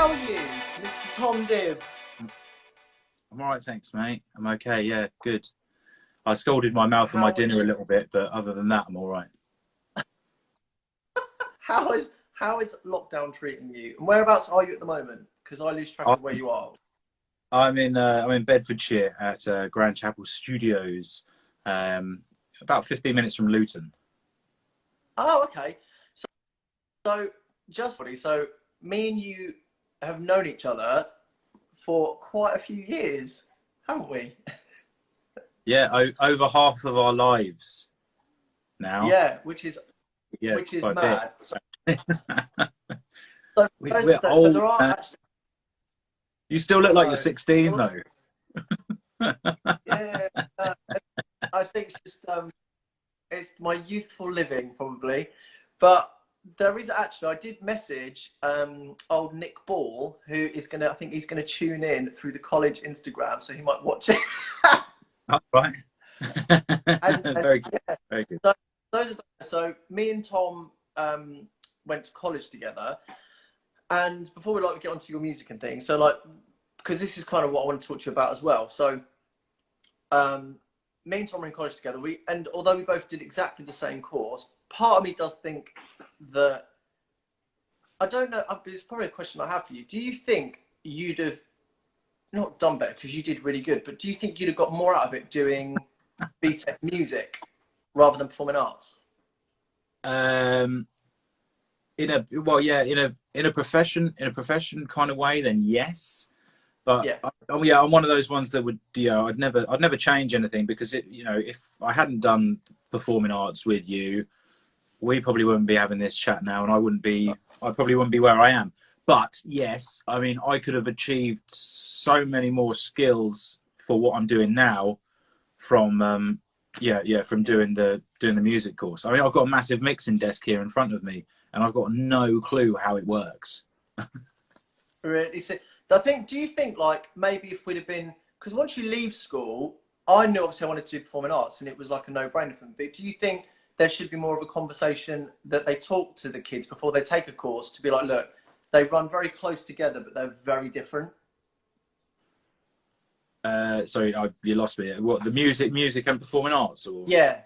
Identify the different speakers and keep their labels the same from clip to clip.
Speaker 1: how are you, Mr. Tom DIBB?
Speaker 2: I'm all right, thanks, mate. I'm okay. Yeah, good. I scalded my mouth on my
Speaker 1: How
Speaker 2: dinner a
Speaker 1: is
Speaker 2: little bit, but other than that, I'm all right.
Speaker 1: how is lockdown treating you? And whereabouts are you at the moment? Because I lose track
Speaker 2: I-
Speaker 1: of where you are.
Speaker 2: I'm in Bedfordshire at Grand Chapel Studios, about 15 minutes from Luton.
Speaker 1: Oh, okay. So so me and you have known each other for quite a few years, haven't we?
Speaker 2: Yeah, over half of our lives now.
Speaker 1: Yeah, which is
Speaker 2: Yeah, by a bit.
Speaker 1: mad. So
Speaker 2: We're
Speaker 1: so
Speaker 2: old,
Speaker 1: there are
Speaker 2: man.
Speaker 1: actually
Speaker 2: You still
Speaker 1: I
Speaker 2: look like you're
Speaker 1: know.
Speaker 2: 16,
Speaker 1: Well,
Speaker 2: though.
Speaker 1: yeah, uh, I think it's my youthful living probably, but there is actually I did message old Nick Ball, who is gonna I think he's gonna tune in through the college Instagram, so he might watch it.
Speaker 2: All right.
Speaker 1: and
Speaker 2: Very good.
Speaker 1: yeah,
Speaker 2: Very good.
Speaker 1: so so me and Tom went to college together, and before we get onto your music and things, so because this is kind of what I want to talk to you about as well. So um, me and Tom were in college together. And although we both did exactly the same course, part of me does think that I don't know. It's probably a question I have for you. Do you think you'd have not done better because you did really good, but do you think you'd have got more out of it doing BTEC music rather than performing arts?
Speaker 2: Um, in a profession kind of way, then yes. But
Speaker 1: Yeah,
Speaker 2: yeah, I'm one of those ones that would, I'd never change anything because if I hadn't done performing arts with you, we probably wouldn't be having this chat now, and I probably wouldn't be where I am. But yes, I mean, I could have achieved so many more skills for what I'm doing now from, from doing the music course. I mean, I've got a massive mixing desk here in front of me, and I've got no clue how it works.
Speaker 1: really. So, I think. Do you think maybe if we'd have been because once you leave school, I knew obviously I wanted to do performing arts, and it was like a no-brainer for me. But do you think there should be more of a conversation that they talk to the kids before they take a course to be like, look, they run very close together, but they're very different.
Speaker 2: Sorry, you lost me. What, the music and performing arts, or?
Speaker 1: Yeah,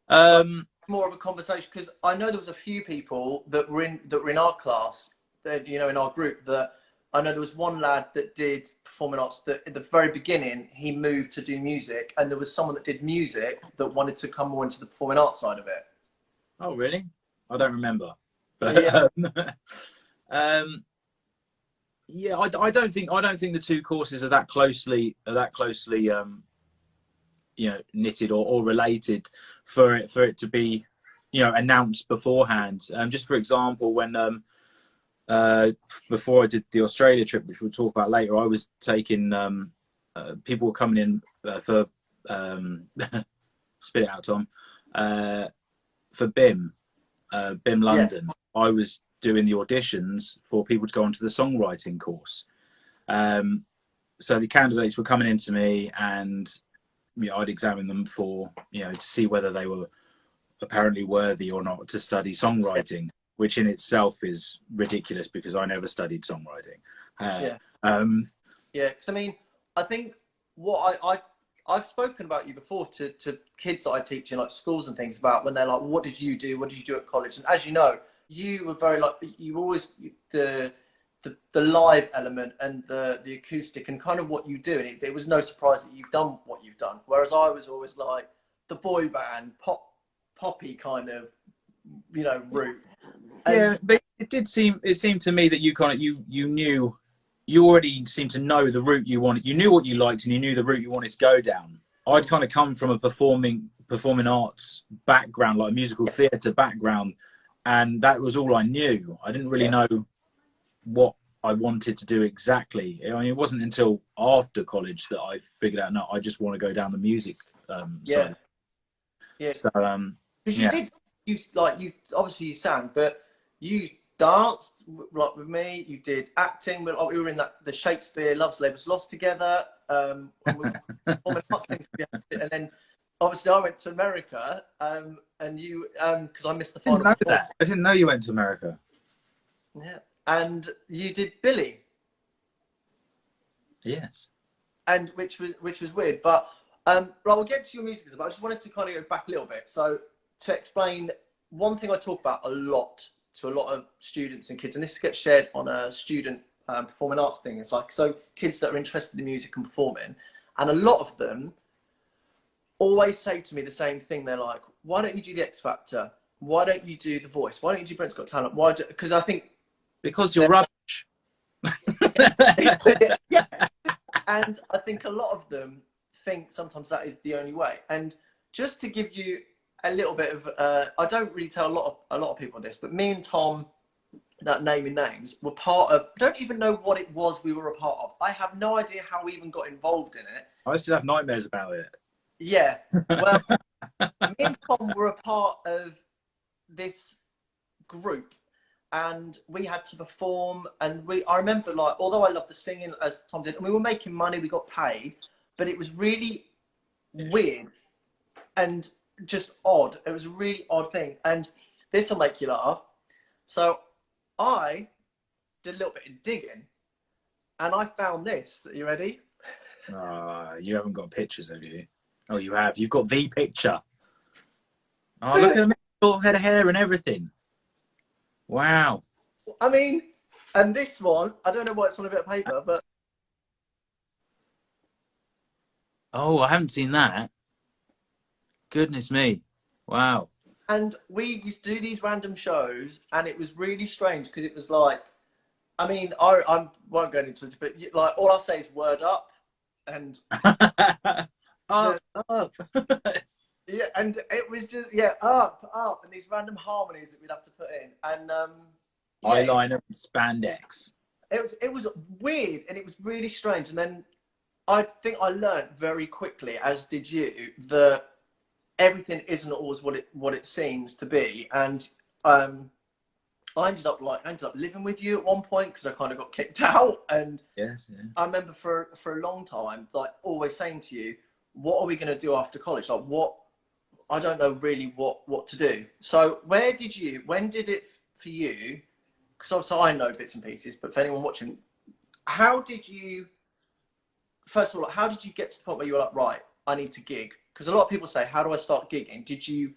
Speaker 1: like
Speaker 2: Um,
Speaker 1: more of a conversation because I know there was a few people that were in our class that in our group that I know there was one lad that did performing arts that at the very beginning he moved to do music, and there was someone that did music that wanted to come more into the performing arts side of it.
Speaker 2: oh, really? I don't remember. But
Speaker 1: Yeah,
Speaker 2: um, yeah, I don't think the two courses are that closely knitted or related for it to be announced beforehand. Just for example, when uh, before I did the Australia trip, which we'll talk about later, I was taking people were coming in for spit it out, Tom, uh, for BIM
Speaker 1: yeah,
Speaker 2: London. I was doing the auditions for people to go onto the songwriting course. Um, so the candidates were coming into me, and I'd examine them for to see whether they were apparently worthy or not to study songwriting, which in itself is ridiculous because I never studied songwriting. Uh,
Speaker 1: yeah.
Speaker 2: um,
Speaker 1: Yeah, because I mean, I think what I've spoken about you before to kids that I teach in schools and things about when they're like, "What did you do? What did you do at college?" And as you know, you were very you always the live element and the acoustic and kind of what you do, and it was no surprise that you've done what you've done. Whereas I was always like the boy band poppy kind of route.
Speaker 2: yeah,
Speaker 1: And
Speaker 2: but it seemed to me that you kind of you knew you already seemed to know the route you wanted. You knew what you liked and you knew the route you wanted to go down. I'd kind of come from a performing arts background, like a musical
Speaker 1: yeah,
Speaker 2: theatre background, and that was all I knew. I didn't really
Speaker 1: yeah,
Speaker 2: know what I wanted to do exactly. I mean, it wasn't until after college that I figured out, no, I just want to go down the music
Speaker 1: yeah,
Speaker 2: side.
Speaker 1: yeah.
Speaker 2: So
Speaker 1: Because
Speaker 2: yeah,
Speaker 1: you obviously you sang, but you danced with me. You did acting. We were in the Shakespeare Love's Labour's Lost together. And we performing arts things together. And then obviously I went to America. And you because I missed the
Speaker 2: I didn't
Speaker 1: final
Speaker 2: know
Speaker 1: performance.
Speaker 2: that. I didn't know you went to America.
Speaker 1: Yeah. and you did Billy,
Speaker 2: Yes.
Speaker 1: and which was weird. But right, we'll get to your music, but I just wanted to kind of go back a little bit. So to explain, one thing I talk about a lot to a lot of students and kids, and this gets shared on a student performing arts thing. It's like, so kids that are interested in music and performing, and a lot of them always say to me the same thing. They're like, why don't you do the X Factor? Why don't you do The Voice? Why don't you do Brent's Got Talent? Why? Because I think
Speaker 2: because you're rubbish.
Speaker 1: Yeah, and I think a lot of them think sometimes that is the only way. And just to give you a little bit of, I don't really tell a lot of people this, but me and Tom, that naming names, were part of. I don't even know what it was we were a part of. I have no idea how we even got involved in it.
Speaker 2: I still have nightmares about it.
Speaker 1: Yeah, well, me and Tom were a part of this group, and we had to perform. And I remember, like, although I loved the singing as Tom did, and we were making money, we got paid, but it was really weird and just odd. It was a really odd thing, and this will make you laugh. So I did a little bit of digging, and I found this. Are you ready?
Speaker 2: You haven't got pictures, have you? Oh, you have. You've got the picture. Oh, look at the little head of hair and everything. Wow.
Speaker 1: I mean, and this one, I don't know why it's on a bit of paper, but
Speaker 2: Oh, I haven't seen that. Goodness me. Wow.
Speaker 1: and we used to do these random shows, and it was really strange because it was like, I mean, I won't go into it, but like all I'll say is word up, and
Speaker 2: Up, up.
Speaker 1: yeah, and it was just up, and these random harmonies that we'd have to put in, and
Speaker 2: Eyeliner and spandex.
Speaker 1: it was weird, and it was really strange. And then I think I learned very quickly, as did you, that everything isn't always what it seems to be. And I ended up living with you at one point because I kind of got kicked out. And
Speaker 2: Yes, yeah.
Speaker 1: I remember for a long time, like, always saying to you, what are we going to do after college? Like, what? I don't know really what to do. So when did it for you? Because obviously I know bits and pieces, but for anyone watching, how did you, first of all, how did you get to the point where you were like, right, I need to gig? Because a lot of people say, how do I start gigging? Did you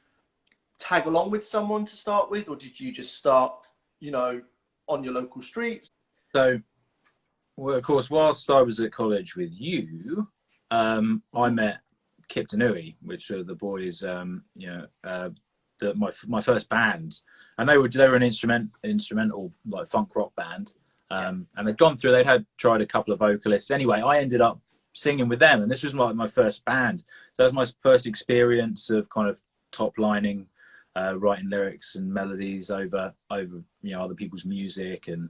Speaker 1: tag along with someone to start with, or did you just start, on your local streets?
Speaker 2: So, well, of course, whilst I was at college with you, I met Kip Denui, which are the boys, my first band, and they were an instrumental like funk rock band, and they'd gone through. Tried a couple of vocalists. Anyway, I ended up singing with them, and this was my first band. So that was my first experience of kind of top lining, writing lyrics and melodies over other people's music, and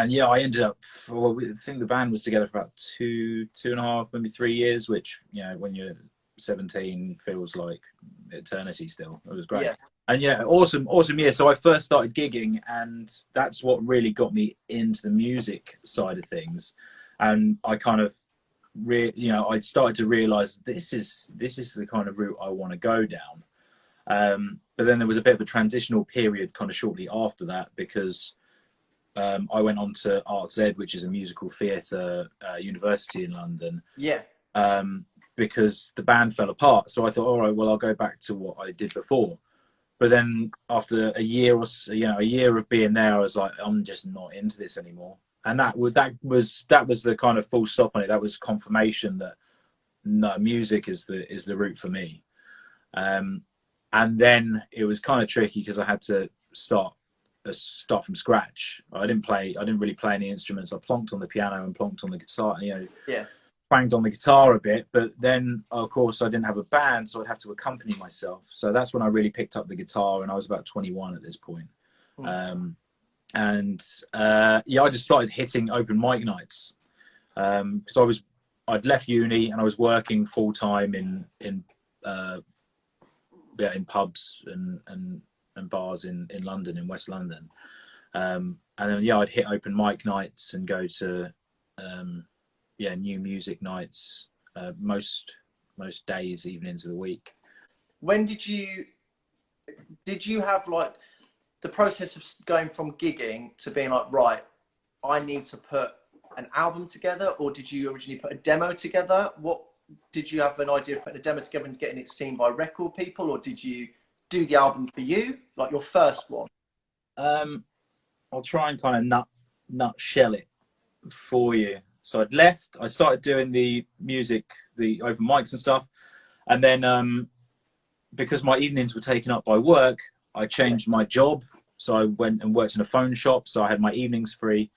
Speaker 2: yeah, I ended up. Well, I think the band was together for about 2.5, maybe 3 years, which when you're 17 feels like eternity. Still, it was great.
Speaker 1: Yeah.
Speaker 2: And yeah, awesome year. So I first started gigging, and that's what really got me into the music side of things. And I kind of, I started to realise this is the kind of route I want to go down. But then there was a bit of a transitional period kind of shortly after that, because I went on to Arts Ed, which is a musical theatre university in London.
Speaker 1: Yeah.
Speaker 2: Because the band fell apart. So I thought, all right, well, I'll go back to what I did before. But then after a year of being there, I was like, I'm just not into this anymore. And that was the kind of full stop on it. That was confirmation that no, music is the route for me. And then it was kind of tricky because I had to start from scratch. I didn't really play any instruments. I plonked on the piano and plonked on the guitar. Banged on the guitar a bit, but then of course I didn't have a band, so I'd have to accompany myself. So that's when I really picked up the guitar, and I was about 21 at this point. I just started hitting open mic nights because I'd left uni and I was working full time in pubs and bars in London, in West London, and then I'd hit open mic nights and go to new music nights most days, evenings of the week.
Speaker 1: When did you have, like, the process of going from gigging to being like, right, I need to put an album together, or did you originally put a demo together? What did you have an idea of putting a demo together and getting it seen by record people, or did you do the album for you, like your first one?
Speaker 2: I'll try and kind of nutshell it for you. So I started doing the music, the open mics and stuff, and then because my evenings were taken up by work, I changed my job. So I went and worked in a phone shop, so I had my evenings free.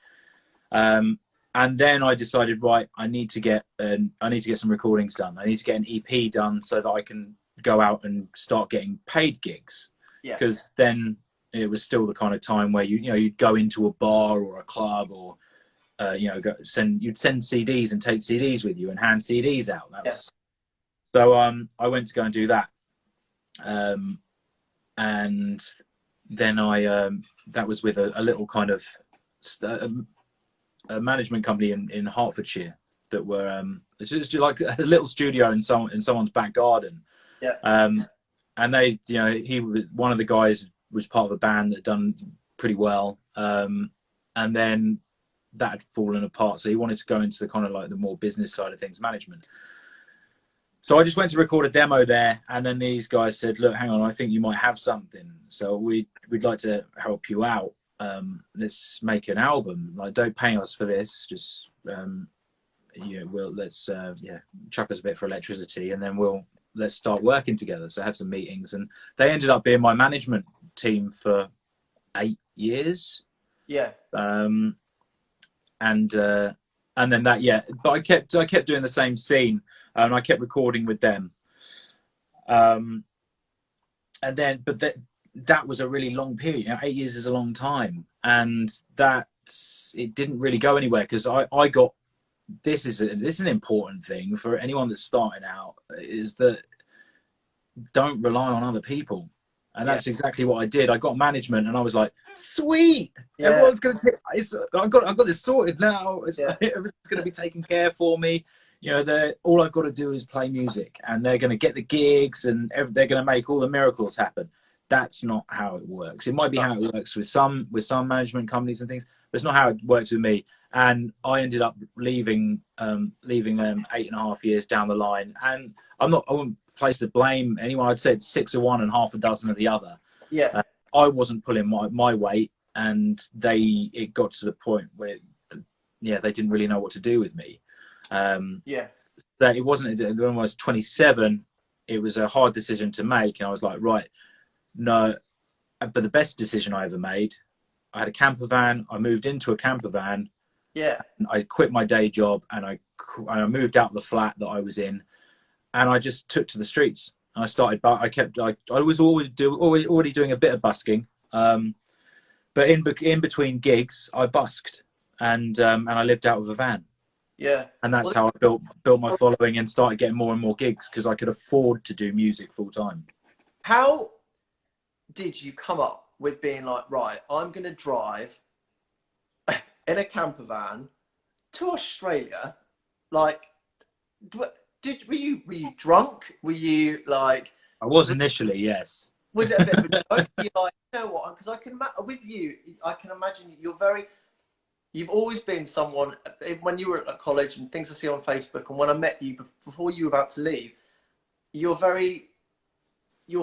Speaker 2: And then I decided, right, I need to get some recordings done. I need to get an EP done so that I can go out and start getting paid gigs.
Speaker 1: Yeah.
Speaker 2: Because then it was still the kind of time where you'd go into a bar or a club, or you'd send CDs and take CDs with you and hand CDs out. So I went to go and do that, and then that was with a little kind of a management company in Hertfordshire that were it's just like a little studio in someone's back garden.
Speaker 1: Yeah.
Speaker 2: And they, he was one of the guys, was part of a band that had done pretty well, and then that had fallen apart, so he wanted to go into the kind of like the more business side of things, management. So I just went to record a demo there, and then these guys said, look, hang on, I think you might have something, so we'd like to help you out. Let's make an album. Like, don't pay us for this, just let's chuck us a bit for electricity, and then let's start working together. So I had some meetings, and they ended up being my management team for 8 years.
Speaker 1: Yeah.
Speaker 2: And then but I kept doing the same scene, and I kept recording with them. And then, but that was a really long period. 8 years is a long time, and it didn't really go anywhere, because I got, this is an important thing for anyone that's starting out, is that don't rely on other people. And that's exactly what I did. I got management, and I was like, sweet, everyone's going to I've got this sorted now. Everything's going to be taken care for me. All I've got to do is play music, and they're going to get the gigs, and they're going to make all the miracles happen. That's not how it works. It might be how it works with some management companies and things, but it's not how it works with me. And I ended up leaving them 8.5 years down the line. And I wouldn't place the blame anyone. I'd say it's 6 of one and half a dozen of the other.
Speaker 1: Yeah.
Speaker 2: I wasn't pulling my weight, and it got to the point where they didn't really know what to do with me. So it wasn't, when I was 27, it was a hard decision to make, and I was like, right, no. But the best decision I ever made, I had a camper van. I moved into a camper van.
Speaker 1: Yeah.
Speaker 2: And I quit my day job, and I moved out of the flat that I was in, and I just took to the streets. I started, but I was already doing a bit of busking, but in between gigs, I busked, and I lived out of a van.
Speaker 1: Yeah.
Speaker 2: And that's how I built my following and started getting more and more gigs, because I could afford to do music full time.
Speaker 1: How did you come up with being like, right, I'm going to drive in a camper van to Australia? Like, were you drunk? Were you like?
Speaker 2: I was initially, yes.
Speaker 1: Was it a bit of a joke? You're like, you know what? Because I can imagine you've always been someone, when you were at college and things I see on Facebook, and when I met you before you were about to leave, you're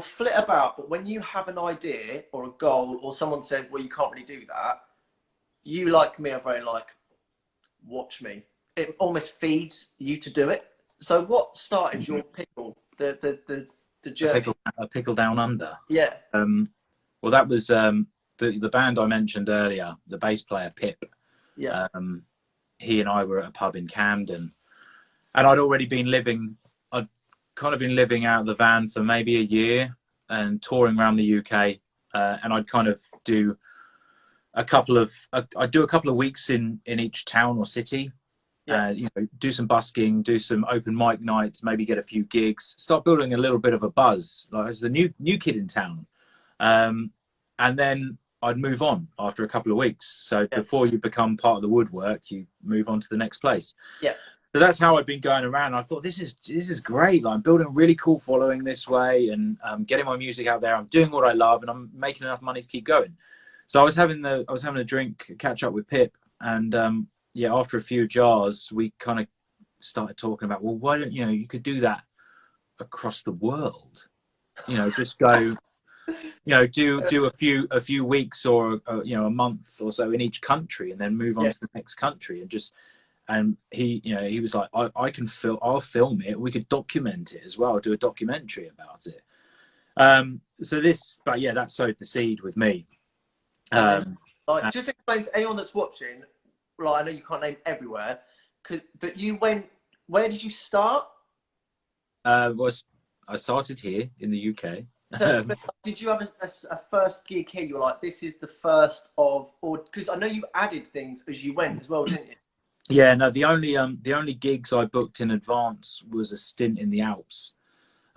Speaker 1: flit about, but when you have an idea or a goal, or someone said, well, you can't really do that, you, like me, are very like, watch me. It almost feeds you to do it. So what started your Pickle, the journey?
Speaker 2: A pickle down under.
Speaker 1: Yeah.
Speaker 2: Well, that was the band I mentioned earlier, the bass player Pip.
Speaker 1: Yeah.
Speaker 2: He and I were at a pub in Camden, and I'd kind of been living out of the van for maybe a year and touring around the UK, and I'd kind of do a couple of weeks in each town or city. Do some busking, do some open mic nights, maybe get a few gigs, start building a little bit of a buzz, like as the new kid in town. And then I'd move on after a couple of weeks. So before you become part of the woodwork, you move on to the next place.
Speaker 1: Yeah.
Speaker 2: So that's how I've been going around. I thought this is great. Like, I'm building a really cool following this way, and getting my music out there. I'm doing what I love, and I'm making enough money to keep going. So I was having a drink, catch up with Pip, and yeah, after a few jars, we kind of started talking about, well, why don't you could do that across the world, just go, do a few weeks or a month or so in each country, and then move on to the next country, and he was like, I'll film it. We could document it as well, do a documentary about it. But yeah, that sowed the seed with me.
Speaker 1: Just explain to anyone that's watching. Like, I know you can't name everywhere, but you went. Where did you start?
Speaker 2: I started here in the UK.
Speaker 1: So, did you have a first gig here? You were like, this is the first of, or because I know you added things as you went as well, didn't you?
Speaker 2: Yeah, no. The only gigs I booked in advance was a stint in the Alps.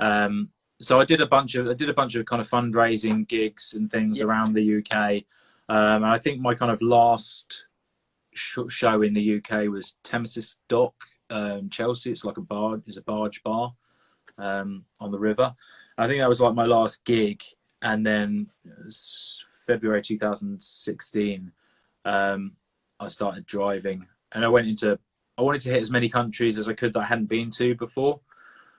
Speaker 2: So I did a bunch of kind of fundraising gigs and things around the UK. And I think my kind of last show in the UK was Thamesis Dock, Chelsea. It's like a barge bar on the river. I think that was like my last gig, and then it was February 2016. I started driving, and I wanted to hit as many countries as I could that I hadn't been to before.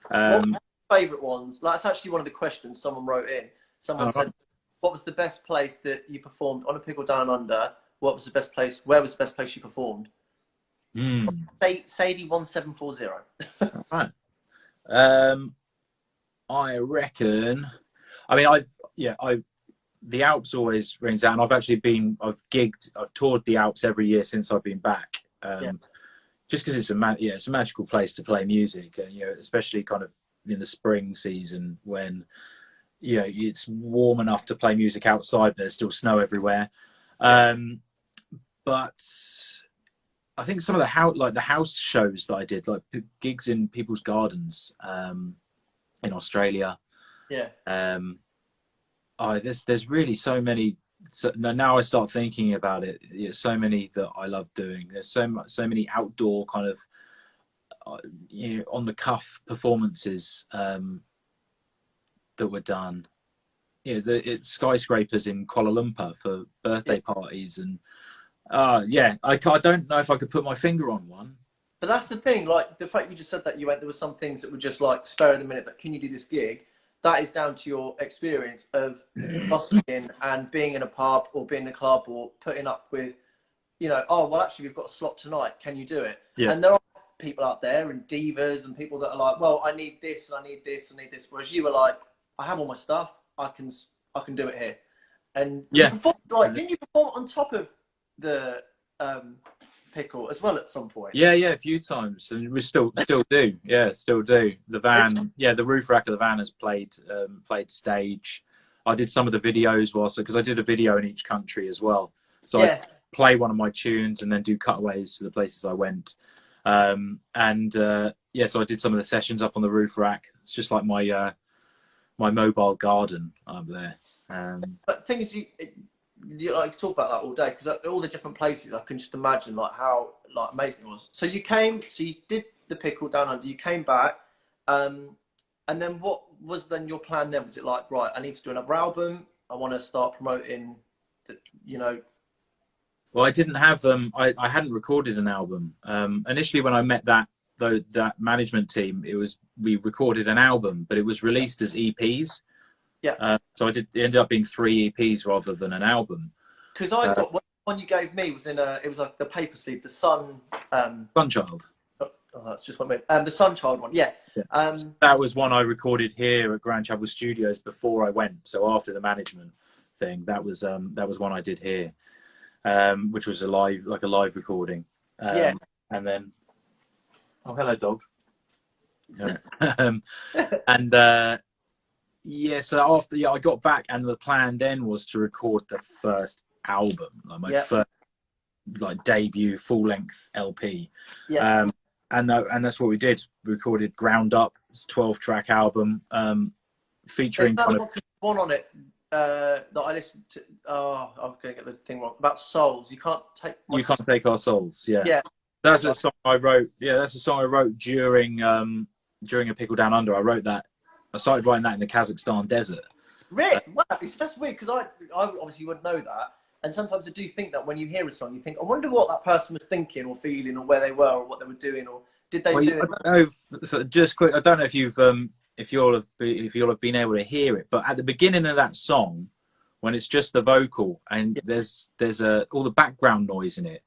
Speaker 1: What were your favourite ones? Like, that's actually one of the questions someone wrote in. Someone said, what was the best place that you performed on a Pickle Down Under? What was the best place? Where was the best place you performed? Sadie 1740.
Speaker 2: Right. I reckon. I mean, the Alps always rings out, and I've toured the Alps every year since I've been back. Just because it's a magical place to play music, and especially kind of in the spring season when it's warm enough to play music outside, but there's still snow everywhere. But I think some of the house shows that I did, like gigs in people's gardens in Australia. There's really so many. So now I start thinking about it. So many that I love doing. There's so many outdoor kind of on the cuff performances that were done. It's skyscrapers in Kuala Lumpur for birthday parties, and I don't know if I could put my finger on one.
Speaker 1: But that's the thing, like the fact you just said that there were some things that were just like spare of the minute, but can you do this gig? That is down to your experience of busking and being in a pub or being in a club or putting up with, oh, well, actually, we've got a slot tonight. Can you do it? Yeah. And there are people out there and divas and people that are like, well, I need this and I need this and I need this. Whereas you were like, I have all my stuff. I can do it here. And you performed, didn't you perform on top of the Pickle as well at some point?
Speaker 2: Yeah, a few times, and we still do. Yeah, still do. The van, the roof rack of the van has played stage. I did some of the videos because I did a video in each country as well. So I play one of my tunes and then do cutaways to the places I went. So I did some of the sessions up on the roof rack. It's just like my mobile garden up there.
Speaker 1: But the thing is, you like talk about that all day, because all the different places, I can just imagine like how amazing it was. So you did the Pickle Down Under, you came back, and then what was then your plan then? Was it like, right, I need to do another album, I want to start promoting
Speaker 2: Well, I didn't have I hadn't recorded an album. Initially when I met that management team, we recorded an album, but it was released as EPs. So it ended up being 3 EPs rather than an album.
Speaker 1: Because I got one you gave me was it was like the paper sleeve, the
Speaker 2: Sunchild.
Speaker 1: Oh, that's just what I meant. The Sunchild one, yeah.
Speaker 2: That was one I recorded here at Grand Chapel Studios before I went. So after the management thing, that was one I did here, which was a live recording. And then, oh, hello, dog. So after I got back, and the plan then was to record the first album, like my first debut full length LP. And that's what we did. We recorded Ground Up. It's a 12-track album featuring
Speaker 1: one on it that I listened to. Oh, I'm gonna get the thing wrong about souls. You can't take our souls. Yeah.
Speaker 2: That's a song I wrote. Yeah, that's a song I wrote during a Pickle Down Under. I wrote that. I started writing that in the Kazakhstan desert.
Speaker 1: Really? Wow, that's weird because I obviously would know that. And sometimes I do think that when you hear a song, you think, I wonder what that person was thinking or feeling or where they were or what they were doing or did they do it?
Speaker 2: I don't know. So just quick, I don't know if you'll have been able to hear it, but at the beginning of that song, when it's just the vocal and there's all the background noise in it,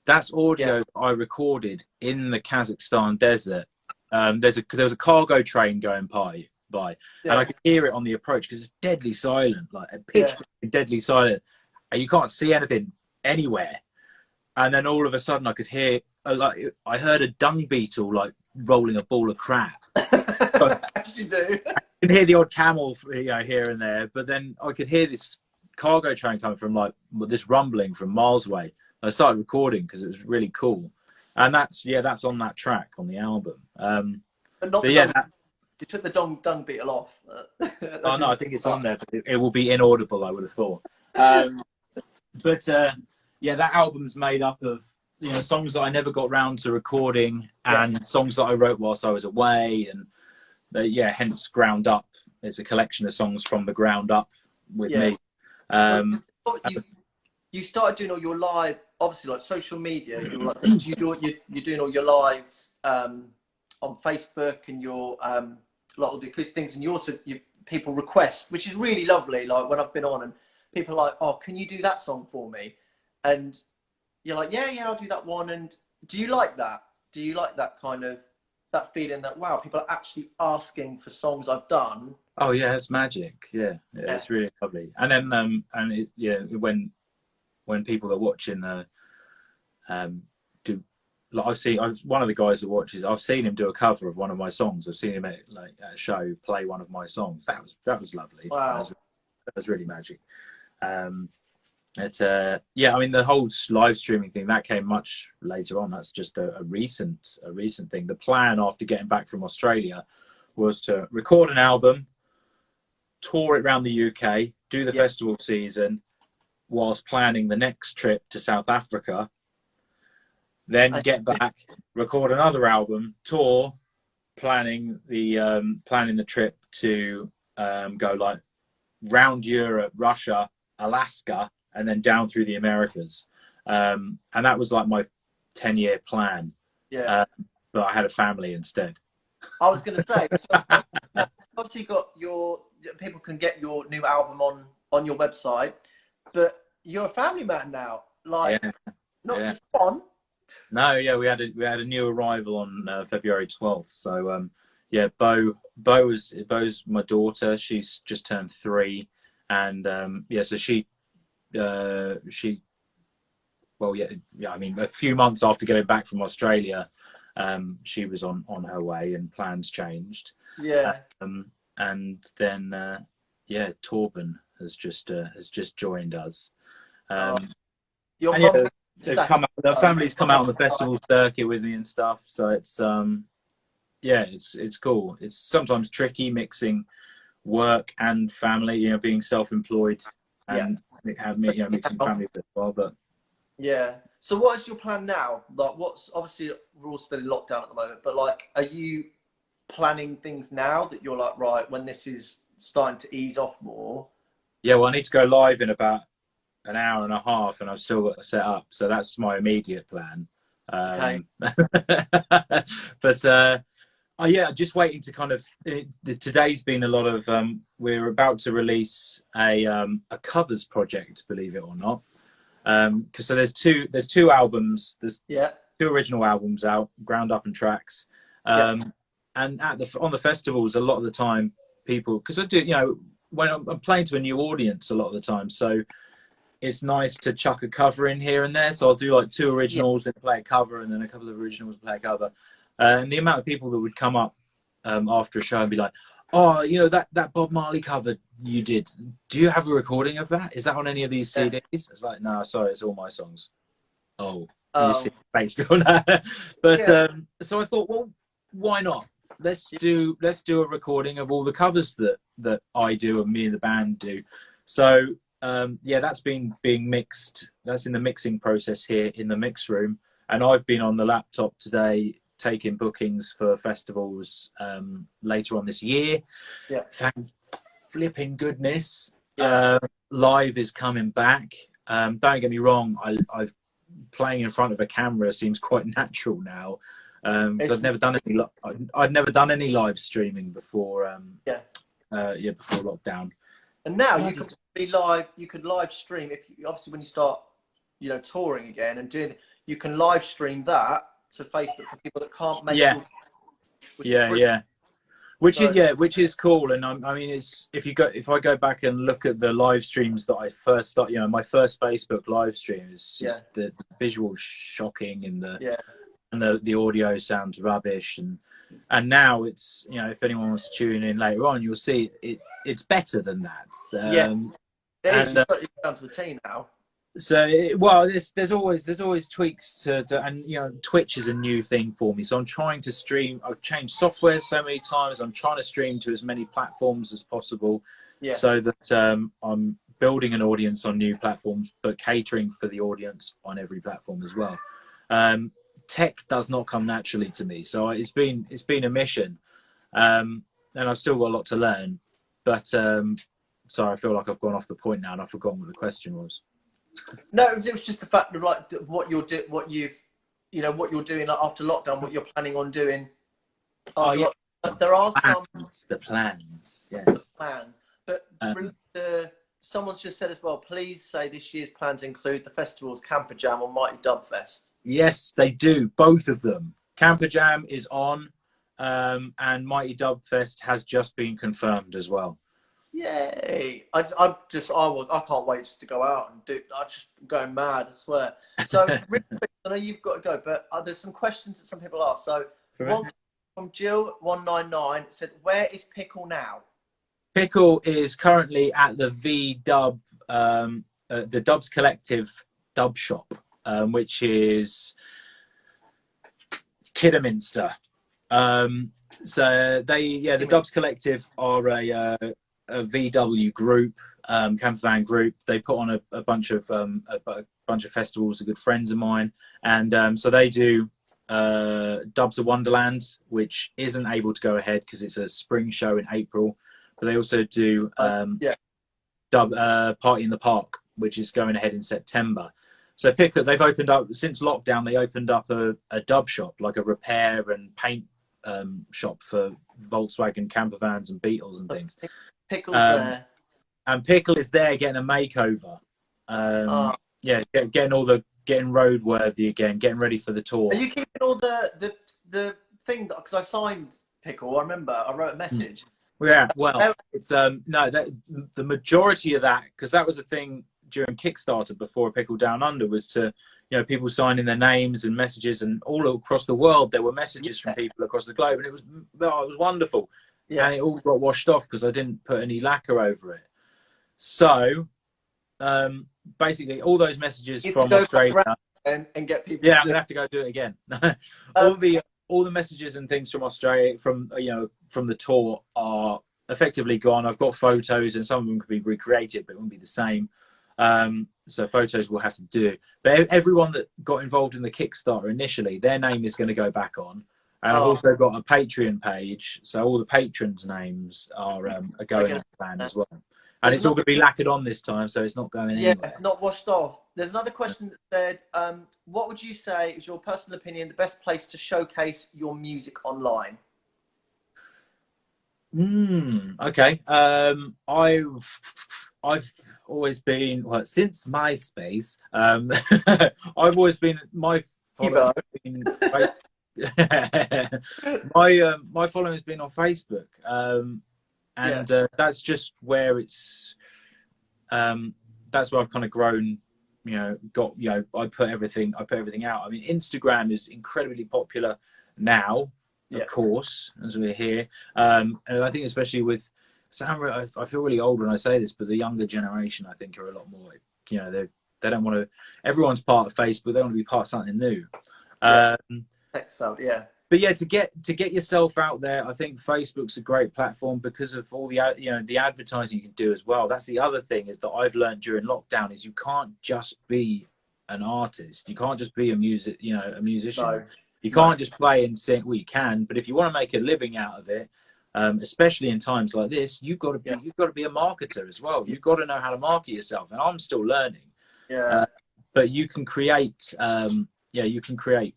Speaker 2: that's audio I recorded in the Kazakhstan desert. There was a cargo train going by, and I could hear it on the approach because it's deadly silent, like a pitch deadly silent, and you can't see anything anywhere. And then all of a sudden, I could hear I heard a dung beetle like rolling a ball of crap.
Speaker 1: As you do.
Speaker 2: I can hear the odd camel, here and there, but then I could hear this cargo train coming from like this rumbling from miles away. I started recording because it was really cool, and that's on that track on the album.
Speaker 1: You took the dung beetle off.
Speaker 2: Oh no, I think it's on there, but it will be inaudible, I would have thought. But that album's made up of songs that I never got round to recording and songs that I wrote whilst I was away, and hence Ground Up. It's a collection of songs from the ground up with me.
Speaker 1: You started doing all your live, obviously, like social media. You're doing all your lives on Facebook, and your a lot of the good things, and people request, which is really lovely. Like when I've been on, and people are like, "Oh, can you do that song for me?" And you're like, "Yeah, I'll do that one." And do you like that? Do you like that kind of that feeling that wow, people are actually asking for songs I've done?
Speaker 2: Oh yeah, it's magic. Yeah, it's really lovely. And then when people are watching do, like one of the guys that watches, I've seen him do a cover of one of my songs. I've seen him at a show play one of my songs. That was lovely.
Speaker 1: Wow,
Speaker 2: that was really magic. I mean the whole live streaming thing that came much later on. That's just a recent thing. The plan after getting back from Australia was to record an album, tour it around the UK, do the festival season, whilst planning the next trip to South Africa, then get back, record another album, tour, planning the trip to go like round Europe, Russia, Alaska, and then down through the Americas. And that was like my 10-year plan. Yeah. But I had a family instead.
Speaker 1: I was going to say, so obviously people can get your new album on your website, but you're a family man now, not just one.
Speaker 2: No, we had a new arrival on February 12th. So Bo's my daughter. She's just turned 3, and so I mean, a few months after getting back from Australia, she was on her way, and plans changed.
Speaker 1: Yeah.
Speaker 2: And then Torben has just joined us. The family's come out on the festival circuit with me and stuff, so it's it's cool. It's sometimes tricky mixing work and family, being self-employed and mixing family as well. But
Speaker 1: so what is your plan now? Like, obviously we're all still in lockdown at the moment, but like, are you planning things now that you're like, right, when this is starting to ease off more?
Speaker 2: Yeah, well, I need to go live in about an hour and a half, and I've still got to set up, so that's my immediate plan.
Speaker 1: Okay.
Speaker 2: But just waiting to kind of. Today's been a lot of. We're about to release a covers project, believe it or not. Because so there's two albums. There's 2 original albums out, Ground Up and Tracks. And on the festivals, a lot of the time, people, because I do, when I'm playing to a new audience a lot of the time, so it's nice to chuck a cover in here and there. So I'll do like 2 originals and play a cover, and then a couple of originals and play a cover. And the amount of people that would come up after a show and be like, "Oh, that Bob Marley cover you did. Do you have a recording of that? Is that on any of these CDs?" It's like, "No, sorry, it's all my songs." Oh. Basically. But so I thought, well, why not? Let's do a recording of all the covers that I do and me and the band do. So that's being mixed. That's in the mixing process here in the mix room.
Speaker 1: Yeah.
Speaker 2: And I've been on the laptop today taking bookings for festivals later on this year.
Speaker 1: Yeah.
Speaker 2: Thank flipping goodness.
Speaker 1: Yeah.
Speaker 2: Live is coming back. Don't get me wrong, I've playing in front of a camera seems quite natural now. I've never done any. I'd never done any live streaming before.
Speaker 1: Yeah.
Speaker 2: Before lockdown.
Speaker 1: And now you could be live. You could live stream if you, obviously when you start, touring again and doing. You can live stream that to Facebook for people that can't make.
Speaker 2: Yeah.
Speaker 1: Which
Speaker 2: Yeah. Which
Speaker 1: so,
Speaker 2: is which is cool. And I mean, it's if I go back and look at the live streams that I first started, my first Facebook live stream is just the visual shocking and the audio sounds rubbish and now it's if anyone wants to tune in later on, you'll see it's better than that.
Speaker 1: You've got it down to a T now.
Speaker 2: So there's always tweaks to and Twitch is a new thing for me, so I'm trying to stream. I've changed software so many times. I'm trying to stream to as many platforms as possible, so that I'm building an audience on new platforms, but catering for the audience on every platform as well. Tech does not come naturally to me, so it's been a mission, and I've still got a lot to learn. But sorry, I feel like I've gone off the point now, and I've forgotten what the question was.
Speaker 1: No, it was just the fact of like what you're doing like after lockdown, what you're planning on doing. There are
Speaker 2: the plans, yes.
Speaker 1: The plans, but someone's just said as well. Please say this year's plans include the festivals Camper Jam or Mighty Dub Fest. Yes,
Speaker 2: they do, both of them. Camper Jam is on, and Mighty Dub Fest has just been confirmed as well.
Speaker 1: Yay! I can't wait just to go out and do. I'm just going mad, I swear. So, really quick, I know you've got to go, but there's some questions that some people ask. So, one from Jill 199 said, "Where is Pickle now?"
Speaker 2: Pickle is currently at the VDub, the Dubs Collective Dub Shop, which is Kidderminster. So the Dubs Collective are a VW group, camper van group. They put on a bunch of festivals. Are good friends of mine, and so they do Dubs of Wonderland, which isn't able to go ahead because it's a spring show in April. But they also do Dub Party in the Park, which is going ahead in September. So Pickle, they've opened up since lockdown. They opened up a dub shop, like a repair and paint shop for Volkswagen camper vans and Beetles and things.
Speaker 1: Pickle's there,
Speaker 2: and Pickle is there getting a makeover. Getting roadworthy again, getting ready for the tour.
Speaker 1: Are you keeping all the thing because I signed Pickle? I remember I wrote a message.
Speaker 2: Yeah, well, it's the majority of that, because that was a thing during Kickstarter before Pickle Down Under, was to people signing their names and messages, and all across the world there were messages from people across the globe, and it was wonderful. Yeah. And it all got washed off because I didn't put any lacquer over it. So basically, all those messages from Australia
Speaker 1: and get people.
Speaker 2: Yeah, I'm gonna have to go do it again. All the messages and things from Australia, from the tour, are effectively gone. I've got photos, and some of them could be recreated, but it won't be the same. So photos will have to do. But everyone that got involved in the Kickstarter initially, their name is going to go back on. And I've also got a Patreon page, so all the patrons' names are going on the plan as well. And it's all going to be lacquered on this time, so it's not going anywhere.
Speaker 1: Yeah, not washed off. There's another question that said, what would you say is your personal opinion, the best place to showcase your music online?
Speaker 2: Okay. I've always been, since MySpace, I've always been, my following my following has been on Facebook. That's just where it's that's where I've kind of grown, I put everything out. I mean, Instagram is incredibly popular now, of course, as we're here, and I think especially with I feel really old when I say this, but the younger generation, I think, are a lot more, they don't want to, everyone's part of Facebook, they want to be part of something new. But yeah, to get yourself out there, I think Facebook's a great platform because of all the the advertising you can do as well. That's the other thing, is that I've learned during lockdown, is you can't just be an artist. You can't just be a musician.
Speaker 1: No,
Speaker 2: You
Speaker 1: no,
Speaker 2: can't just play and sing. Well, you can, but if you want to make a living out of it, especially in times like this, you've got to be
Speaker 1: yeah,
Speaker 2: a marketer as well. You've got to know how to market yourself. And I'm still learning.
Speaker 1: yeah,
Speaker 2: But you can create, you can create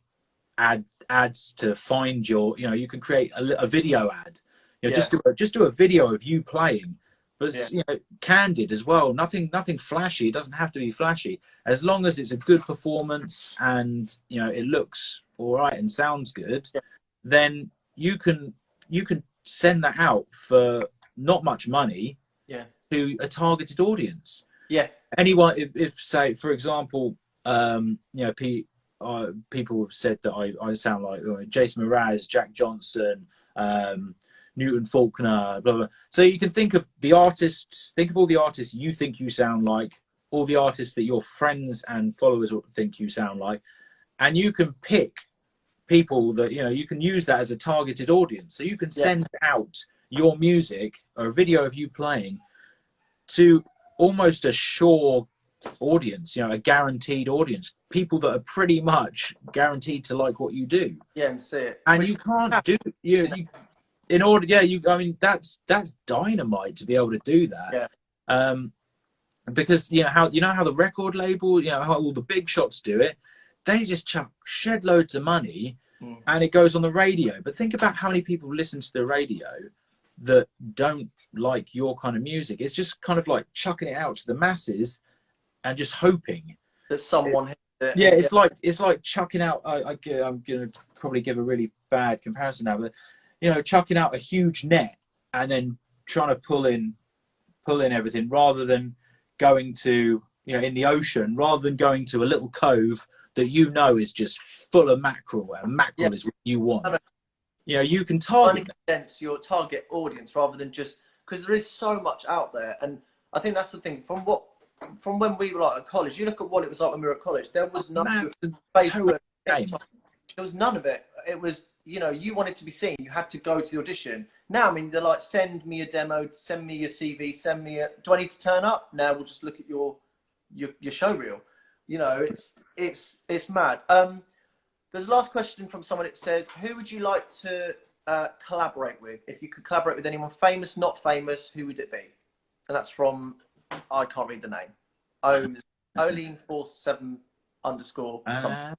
Speaker 2: ads to find you can create a video ad.
Speaker 1: yeah,
Speaker 2: Just do a video of you playing, but
Speaker 1: yeah,
Speaker 2: it's, candid as well. Nothing flashy. It doesn't have to be flashy. As long as it's a good performance and it looks all right and sounds good,
Speaker 1: yeah,
Speaker 2: then you can send that out for not much money
Speaker 1: yeah,
Speaker 2: to a targeted audience.
Speaker 1: yeah,
Speaker 2: Anyone, if say for example, people have said that I sound like Jason Mraz, Jack Johnson, Newton Faulkner, blah blah. So you can think of all the artists you think you sound like, all the artists that your friends and followers think you sound like, and you can pick people that you can use that as a targeted audience. So you can
Speaker 1: yeah,
Speaker 2: send out your music or a video of you playing to almost a sure audience, a guaranteed audience, people that are pretty much guaranteed to like what you do.
Speaker 1: yeah, and see it.
Speaker 2: And
Speaker 1: Which
Speaker 2: you can't do you in order. Yeah, I mean that's dynamite to be able to do that.
Speaker 1: yeah,
Speaker 2: Because how the record label, how all the big shots do it. They just chuck shed loads of money, and it goes on the radio. But think about how many people listen to the radio that don't like your kind of music. It's just kind of like chucking it out to the masses and just hoping
Speaker 1: that someone hits it.
Speaker 2: yeah, it's like chucking out. I'm gonna probably give a really bad comparison now, but chucking out a huge net and then trying to pull in everything rather than going to in the ocean, rather than going to a little cove that is just full of mackerel, and mackerel is what you want. You can target
Speaker 1: against your target audience rather than just because there is so much out there, and I think that's the thing. From when we were at college, you look at what it was like when we were at college. There was none of Facebook. There was none of it. It was you wanted to be seen, you had to go to the audition. Now, I mean, they're like, send me a demo, send me your CV, send me do I need to turn up? Now we'll just look at your show reel. It's mad. There's a last question from someone. It says, who would you like to collaborate with? If you could collaborate with anyone, famous, not famous, who would it be? And that's from, I can't read the name. Oline47 _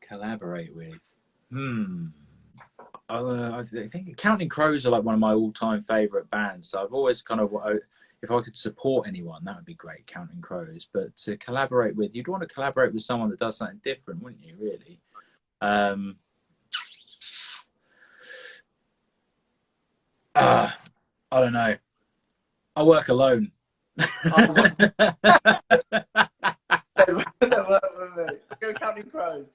Speaker 2: collaborate with. I think Counting Crows are like one of my all-time favorite bands. So I've always kind of, if I could support anyone, that would be great, Counting Crows. But to collaborate with, you'd want to collaborate with someone that does something different, wouldn't you, really? I don't know. I work alone.
Speaker 1: Go Counting Crows.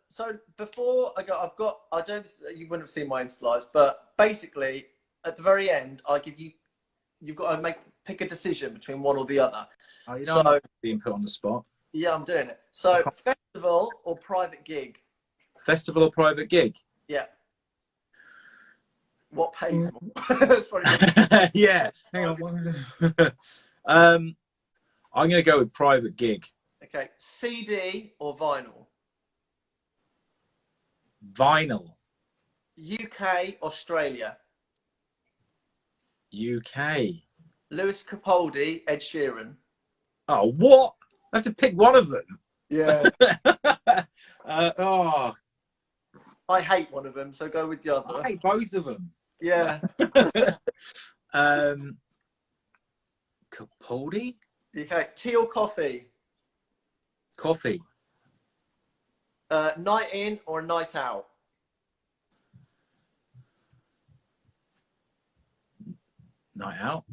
Speaker 1: So before I go, I don't, you wouldn't have seen my Insta lives, but basically at the very end, you've got to pick a decision between one or the other.
Speaker 2: Oh, I'm not being put on the spot.
Speaker 1: Yeah, I'm doing it. So festival or private gig?
Speaker 2: Festival or private gig?
Speaker 1: Yeah. What pays more? That's probably
Speaker 2: yeah. Hang on. I'm going to go with private gig.
Speaker 1: Okay. CD or vinyl?
Speaker 2: Vinyl.
Speaker 1: UK, Australia?
Speaker 2: UK.
Speaker 1: Lewis Capaldi, Ed Sheeran?
Speaker 2: Oh, what? I have to pick one of them.
Speaker 1: Yeah.
Speaker 2: Oh.
Speaker 1: I hate one of them, so go with the other.
Speaker 2: I hate both of them.
Speaker 1: Yeah.
Speaker 2: Capaldi?
Speaker 1: Okay. Tea or coffee?
Speaker 2: Coffee.
Speaker 1: Night in or night out?
Speaker 2: Night out.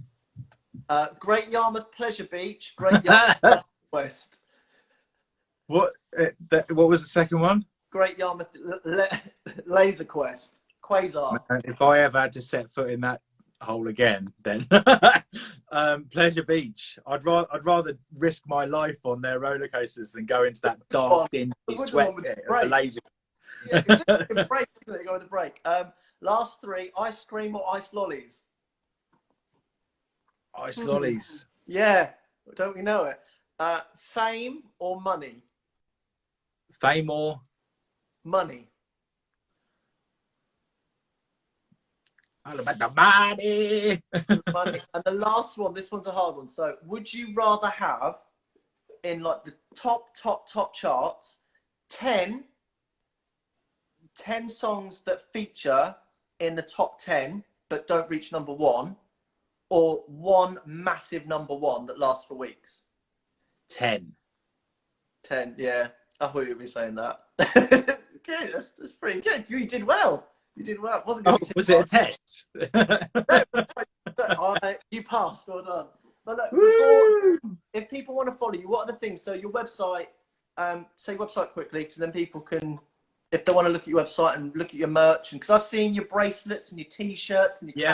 Speaker 1: Great Yarmouth Pleasure Beach, Great Yarmouth West.
Speaker 2: What was the second one?
Speaker 1: Great Yarmouth Laser Quest. Quasar.
Speaker 2: If I ever had to set foot in that hole again, then Pleasure Beach. I'd rather risk my life on their roller coasters than go into that dark, dingy sweat pit of the laser.
Speaker 1: Yeah, it's just a break, isn't it? Go with a break. Last three: ice cream or ice lollies?
Speaker 2: Ice lollies.
Speaker 1: Yeah, don't we know it? Fame or money?
Speaker 2: Fame or
Speaker 1: Money.
Speaker 2: all about the money.
Speaker 1: Money. And the last one, this one's a hard one. So, would you rather have in like the top charts 10 songs that feature in the top 10 but don't reach number one, or one massive number one that lasts for weeks?
Speaker 2: 10.
Speaker 1: 10, yeah. I thought you'd be saying that. Good, that's pretty good. You did well. You did well. It wasn't
Speaker 2: Oh, was it a test?
Speaker 1: You passed. Well done. But look, if people want to follow you, what are the things? So your website, say your website quickly, because then people can, if they want to look at your website and look at your merch, and because I've seen your bracelets and your t-shirts and your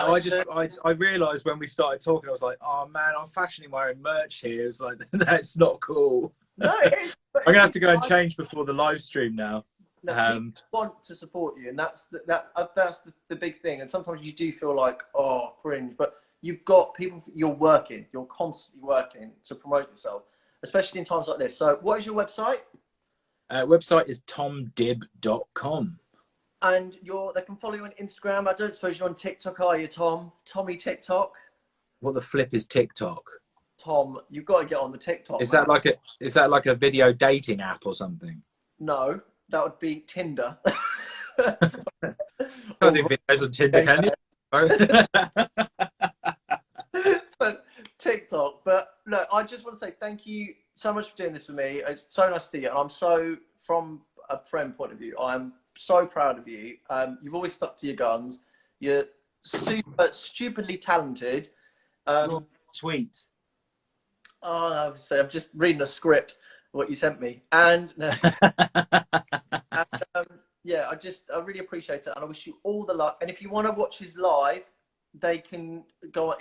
Speaker 2: I realised when we started talking, I was like, oh man, I'm fashioning my own merch here. It's like, that's not cool.
Speaker 1: No, it is.
Speaker 2: I'm gonna have to go and change before the live stream now.
Speaker 1: No, people want to support you, and that's the big thing. And sometimes you do feel like, oh, cringe, but you've got people. You're constantly working to promote yourself, especially in times like this. So, what is your website?
Speaker 2: Website is tomdibb.com.
Speaker 1: And they can follow you on Instagram. I don't suppose you're on TikTok, are you, Tom? Tommy TikTok.
Speaker 2: What the flip is TikTok?
Speaker 1: Tom, you've got to get on the TikTok.
Speaker 2: Is that like a video dating app or something?
Speaker 1: No, that would be Tinder.
Speaker 2: I don't think videos on Tinder, can you?
Speaker 1: But TikTok. But look, I just want to say thank you so much for doing this with me. It's so nice to see you. And I'm so, from a friend point of view, I'm so proud of you. You've always stuck to your guns. You're stupidly talented.
Speaker 2: Sweet.
Speaker 1: Oh, no, I'm just reading a script, what you sent me. And, yeah, I really appreciate it. And I wish you all the luck. And if you want to watch his live, they can go on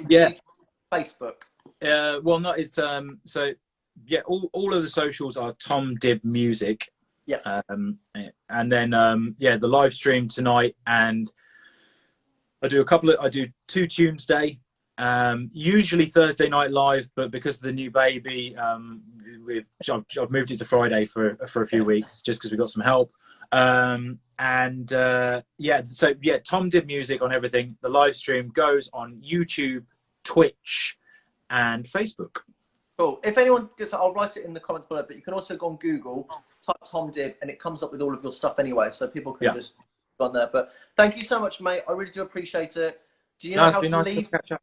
Speaker 1: Facebook.
Speaker 2: Well, no, it's so yeah. All of the socials are Tom Dibb Music.
Speaker 1: Yeah.
Speaker 2: And then the live stream tonight, and I do 2 tunes day. Usually Thursday night live, but because of the new baby, I've moved it to Friday for a few weeks just because we got some help. Tom Dibb Music on everything. The live stream goes on YouTube, Twitch, and Facebook.
Speaker 1: Cool. If anyone gets, I'll write it in the comments below, but you can also go on Google, type Tom Dibb, and it comes up with all of your stuff anyway, so people can just go on there. But thank you so much, mate. I really do appreciate it. Do you know how to leave?
Speaker 2: To catch up.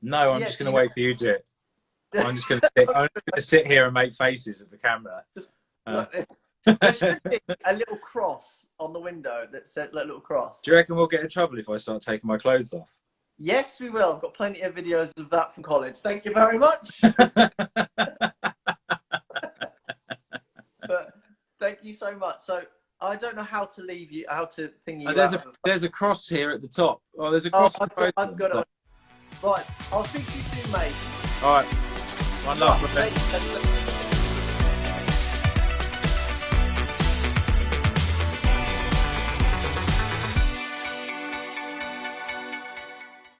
Speaker 2: No, I'm just going to wait for you to. I'm just going to sit here and make faces at the camera.
Speaker 1: There should be a little cross on the window that says a little cross.
Speaker 2: Do you reckon we'll get in trouble if I start taking my clothes off?
Speaker 1: Yes, we will. I've got plenty of videos of that from college. Thank you very much. But thank you so much. So I don't know how to leave you, how to thing you.
Speaker 2: There's a cross here at the top. Oh, there's a cross.
Speaker 1: I've got it. Right. I'll speak to you soon, mate.
Speaker 2: All right. One love.